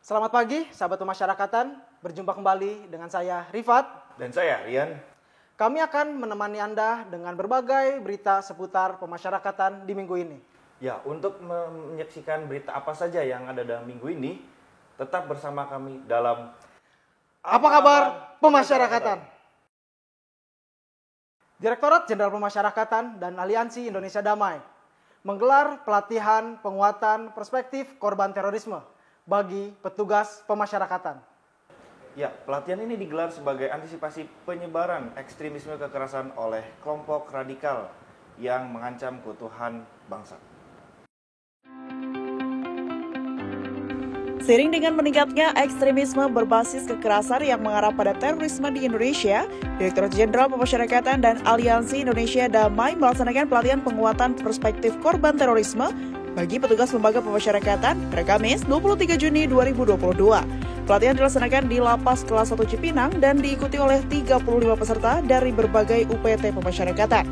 Selamat pagi, sahabat pemasyarakatan. Berjumpa kembali dengan saya, Rifat. Dan saya, Rian. Kami akan menemani Anda dengan berbagai berita seputar pemasyarakatan di minggu ini. Ya, untuk menyaksikan berita apa saja yang ada dalam minggu ini, tetap bersama kami dalam Apa kabar pemasyarakatan? Direktorat Jenderal Pemasyarakatan dan Aliansi Indonesia Damai menggelar pelatihan penguatan perspektif korban terorisme bagi petugas pemasyarakatan. Ya, pelatihan ini digelar sebagai antisipasi penyebaran ekstremisme kekerasan oleh kelompok radikal yang mengancam keutuhan bangsa. Seiring dengan meningkatnya ekstremisme berbasis kekerasan yang mengarah pada terorisme di Indonesia, Direktorat Jenderal Pemasyarakatan dan Aliansi Indonesia Damai melaksanakan pelatihan penguatan perspektif korban terorisme bagi petugas lembaga pemasyarakatan pada Kamis 23 Juni 2022. Pelatihan dilaksanakan di Lapas Kelas 1 Cipinang dan diikuti oleh 35 peserta dari berbagai UPT pemasyarakatan.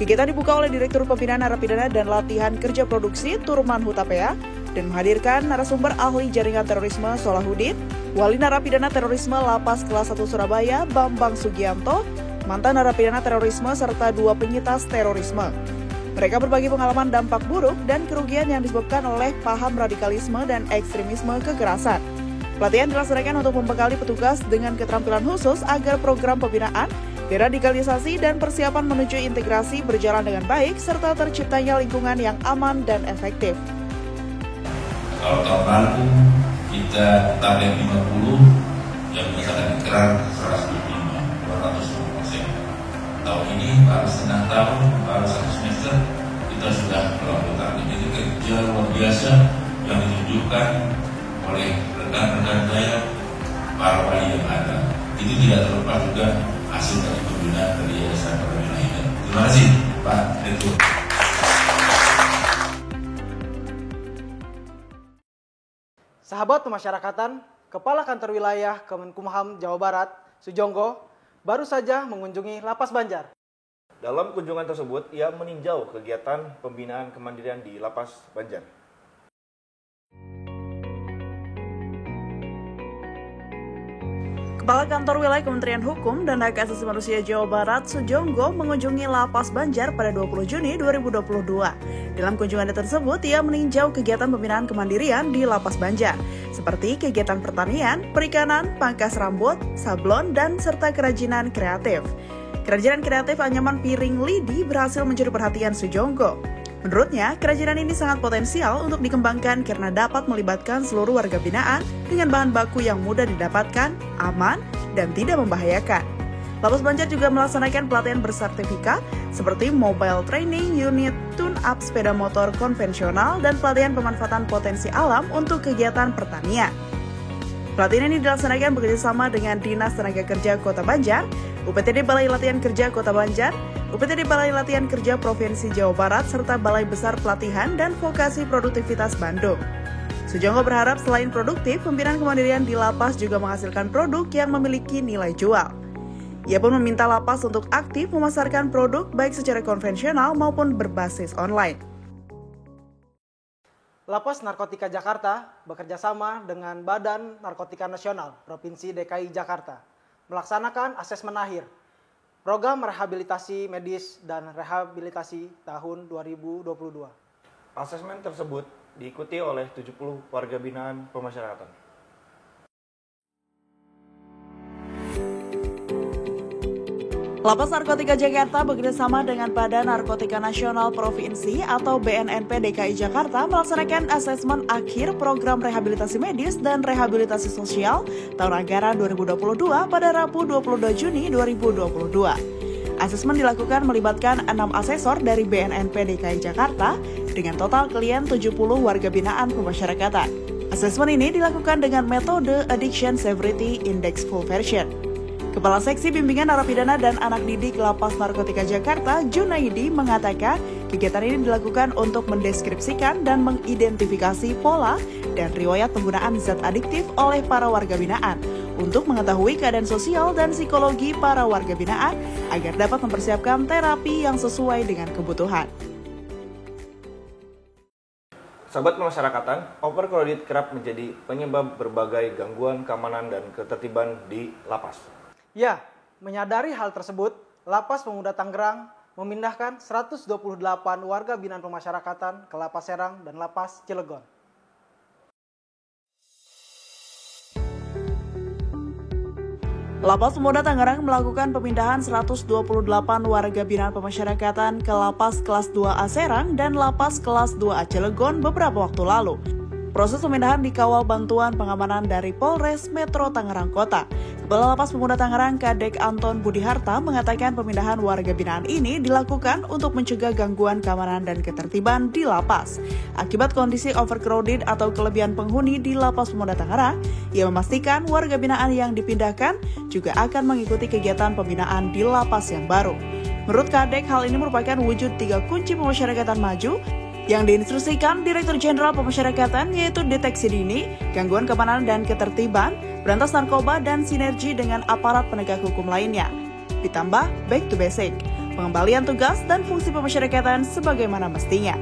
Kegiatan dibuka oleh Direktur Pembinaan Narapidana dan Latihan Kerja Produksi Turman Hutapea dan menghadirkan narasumber ahli jaringan terorisme Solahuddin, Wali Narapidana Terorisme Lapas Kelas 1 Surabaya Bambang Sugianto, mantan narapidana terorisme serta 2 penyintas terorisme. Mereka berbagi pengalaman dampak buruk dan kerugian yang disebabkan oleh paham radikalisme dan ekstremisme kekerasan. Pelatihan dilaksanakan untuk membekali petugas dengan keterampilan khusus agar program pembinaan, deradikalisasi, dan persiapan menuju integrasi berjalan dengan baik serta terciptanya lingkungan yang aman dan efektif. Kalau tahun lalu kita target 50, yang berdasarkan ikrar 125, 200%. Tahun ini baru setengah tahun, baru 1 semester, kita sudah melakukan target. Ini kerja luar biasa yang ditunjukkan oleh rekan-rekan saya, para wali yang ada. Ini tidak terlepas juga hasil dari pembinaan dari Yayasan Perwira ini. Terima kasih, Pak Direktur. Sahabat pemasyarakatan, Kepala Kantor Wilayah Kemenkumham Jawa Barat, Sujonggo, baru saja mengunjungi Lapas Banjar. Dalam kunjungan tersebut, ia meninjau kegiatan pembinaan kemandirian di Lapas Banjar. Kepala Kantor Wilayah Kementerian Hukum dan Hak Asasi Manusia Jawa Barat, Sujonggo, mengunjungi Lapas Banjar pada 20 Juni 2022. Dalam kunjungan tersebut, ia meninjau kegiatan pembinaan kemandirian di Lapas Banjar, seperti kegiatan pertanian, perikanan, pangkas rambut, sablon, dan serta kerajinan kreatif. Kerajinan kreatif anyaman piring lidi berhasil mencuri perhatian Sujonggo. Menurutnya, kerajinan ini sangat potensial untuk dikembangkan karena dapat melibatkan seluruh warga binaan dengan bahan baku yang mudah didapatkan, aman, dan tidak membahayakan. Lapas Banjar juga melaksanakan pelatihan bersertifikat seperti mobile training unit, tune-up sepeda motor konvensional, dan pelatihan pemanfaatan potensi alam untuk kegiatan pertanian. Pelatihan ini dilaksanakan bekerjasama dengan Dinas Tenaga Kerja Kota Banjar, UPTD Balai Latihan Kerja Kota Banjar, UPTD Balai Latihan Kerja Provinsi Jawa Barat, serta Balai Besar Pelatihan dan Vokasi Produktivitas Bandung. Sujonggo berharap selain produktif, pembinaan kemandirian di lapas juga menghasilkan produk yang memiliki nilai jual. Ia pun meminta lapas untuk aktif memasarkan produk baik secara konvensional maupun berbasis online. Lapas Narkotika Jakarta bekerja sama dengan Badan Narkotika Nasional Provinsi DKI Jakarta melaksanakan asesmen akhir program rehabilitasi medis dan rehabilitasi tahun 2022. Asesmen tersebut diikuti oleh 70 warga binaan pemasyarakatan. Lapas Narkotika Jakarta bekerjasama dengan Badan Narkotika Nasional Provinsi atau BNNP DKI Jakarta melaksanakan asesmen akhir program rehabilitasi medis dan rehabilitasi sosial tahun anggaran 2022 pada Rabu 22 Juni 2022. Asesmen dilakukan melibatkan 6 asesor dari BNNP DKI Jakarta dengan total klien 70 warga binaan pemasyarakatan. Asesmen ini dilakukan dengan metode Addiction Severity Index Full Version. Kepala Seksi Bimbingan Narapidana dan Anak Didik Lapas Narkotika Jakarta, Junaidi, mengatakan kegiatan ini dilakukan untuk mendeskripsikan dan mengidentifikasi pola dan riwayat penggunaan zat adiktif oleh para warga binaan untuk mengetahui keadaan sosial dan psikologi para warga binaan agar dapat mempersiapkan terapi yang sesuai dengan kebutuhan. Sahabat pemasyarakatan, overcrowded kerap menjadi penyebab berbagai gangguan keamanan dan ketertiban di lapas. Ya, menyadari hal tersebut, Lapas Pemuda Tangerang memindahkan 128 warga binaan pemasyarakatan ke Lapas Serang dan Lapas Cilegon. Lapas Pemuda Tangerang melakukan pemindahan 128 warga binaan pemasyarakatan ke Lapas Kelas 2A Serang dan Lapas Kelas 2A Cilegon beberapa waktu lalu. Proses pemindahan dikawal bantuan pengamanan dari Polres Metro Tangerang Kota. Kepala Lapas Pemuda Tangerang Kadek Anton Budiharta mengatakan pemindahan warga binaan ini dilakukan untuk mencegah gangguan keamanan dan ketertiban di lapas. Akibat kondisi overcrowded atau kelebihan penghuni di Lapas Pemuda Tangerang, ia memastikan warga binaan yang dipindahkan juga akan mengikuti kegiatan pembinaan di lapas yang baru. Menurut Kadek, hal ini merupakan wujud 3 kunci pemasyarakatan maju yang diinstruksikan Direktur Jenderal Pemasyarakatan, yaitu deteksi dini, gangguan keamanan dan ketertiban, berantas narkoba, dan sinergi dengan aparat penegak hukum lainnya. Ditambah back to basic, pengembalian tugas dan fungsi pemasyarakatan sebagaimana mestinya.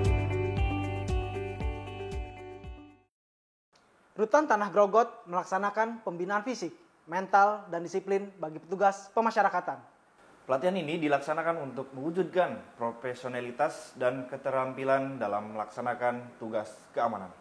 Rutan Tanah Grogot melaksanakan pembinaan fisik, mental, dan disiplin bagi petugas pemasyarakatan. Pelatihan ini dilaksanakan untuk mewujudkan profesionalitas dan keterampilan dalam melaksanakan tugas keamanan.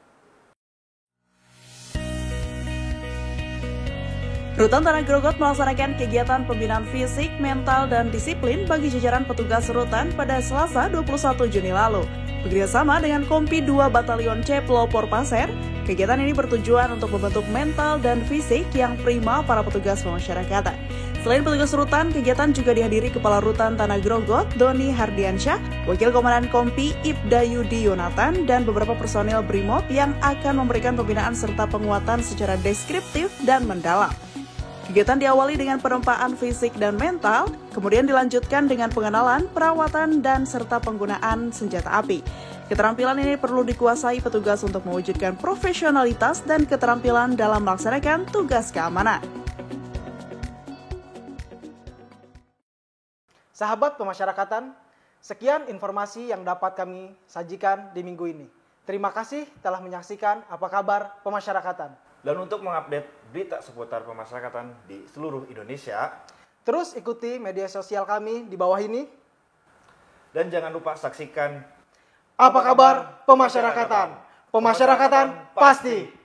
Rutan Tanah Grogot melaksanakan kegiatan pembinaan fisik, mental, dan disiplin bagi jajaran petugas rutan pada Selasa 21 Juni lalu. Bekerjasama dengan Kompi 2 Batalion C Pelopor Pasir, kegiatan ini bertujuan untuk membentuk mental dan fisik yang prima para petugas pemasyarakatan. Selain petugas rutan, kegiatan juga dihadiri Kepala Rutan Tanah Grogot, Doni Hardiansyah, Wakil Komandan Kompi Ibda Yudi Yonatan, dan beberapa personil BRIMOB yang akan memberikan pembinaan serta penguatan secara deskriptif dan mendalam. Kegiatan diawali dengan penempaan fisik dan mental, kemudian dilanjutkan dengan pengenalan, perawatan, dan serta penggunaan senjata api. Keterampilan ini perlu dikuasai petugas untuk mewujudkan profesionalitas dan keterampilan dalam melaksanakan tugas keamanan. Sahabat pemasyarakatan, sekian informasi yang dapat kami sajikan di minggu ini. Terima kasih telah menyaksikan Apa Kabar Pemasyarakatan. Dan untuk mengupdate berita seputar pemasyarakatan di seluruh Indonesia, terus ikuti media sosial kami di bawah ini. dan jangan lupa saksikan Apa Kabar Pemasyarakatan. Pemasyarakatan pasti.